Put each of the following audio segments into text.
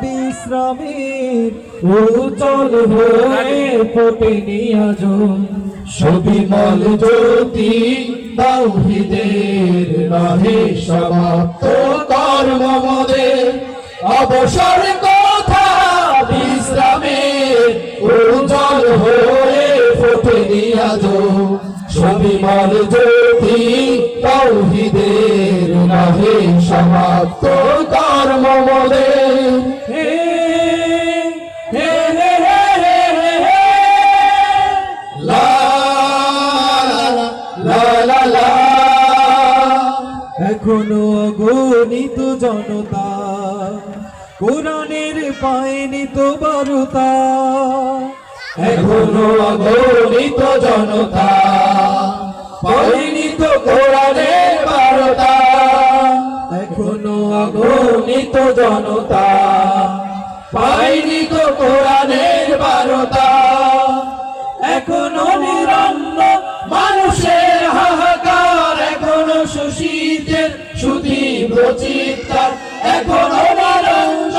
বিশ্রামের উজ্জ্বল হয়ে ফোটেনি আজ সুবিমল জ্যোতি তাওহীদের নহে সমাপ্ত কর্ম মোদের অবসর কথা বিশ্রামের উজ্জ্বল হয়ে ফোটেনি আজ সুবিমল জ্যোতি তাওহীদের নহে সমাপ্ত কর্ম মোদের এখনো অগণিত জনতা কোরআনের পায়নি তো বারতা এখনো অগণিত জনতা পায়নি তো কোরআনের বারতা এখনো অগণিত জনতা পায়নি তো কোরআনের বারতা এখনো নিরন্ন মানুষের হাহাকার এখনো সুশীতের সুতীব্র চিৎকার এখনো নিরন্ন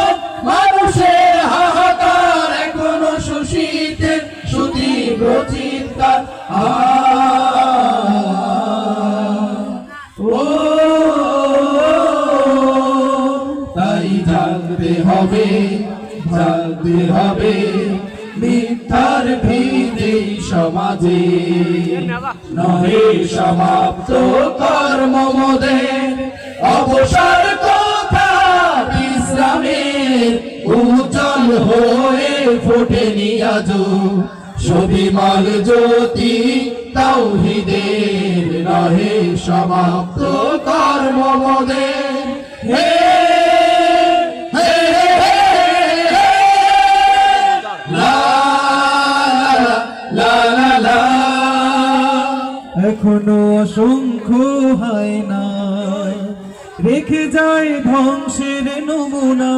মানুষের হাহাকার এখনো সুশীতের সুতীব্র চিৎকার তাই জানতে হবে মিথ্যার ভিড়ে সমাজে নহে সমাপ্ত কর্ম মোদের অবসর কথা বিশ্রামের উজ্জ্বল হয়ে ফোটেনি আজ সুবিমল জ্যোতি তাওহীদের নহে সমাপ্ত কর্ম মোদের এখনো অসংখ্য হয় না রেখে যায় ধ্বংসের নমুনা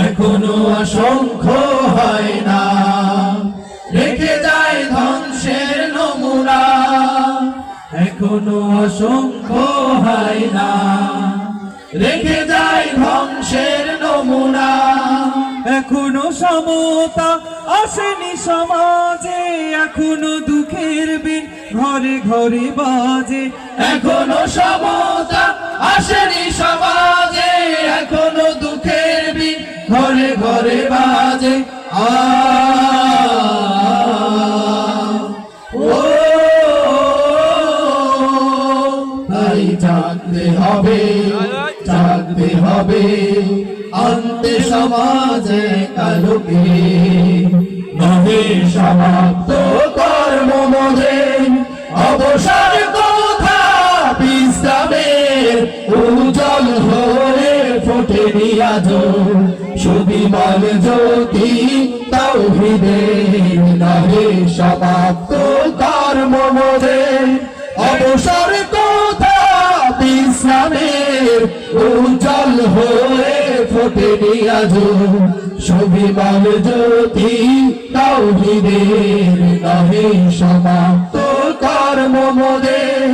এখনো অসংখ্য হয় না রেখে যায় ধ্বংসের নমুনা এখনো অসংখ্য হয় না রেখে যায় ধ্বংসের নমুনা এখনো সমতা আসেনি সমাজে এখনো দুঃখের বিন ঘরে ঘরে বাজে এখনো সমতা আসেনি সমাজে এখনো দুঃখের বিন ঘরে ঘরে বাজে তাই জানতে হবে অন্তে সমাজে কালকে নহে সমাপ্ত কর্ম মোদের অবসর কথা বিশ্রামের উজ্জ্বল হয়ে ফোটেনি আজ সুবিমল জ্যোতি তাওহীদের নহে সমাপ্ত কর্ম মোদের অবসর কথা বিশ্রামের উজ্জ্বল হয়ে ফোটেনি আজ সুবিমল জ্যোতি তাওহীদের নহে সমাপ্ত কর্ম মোদের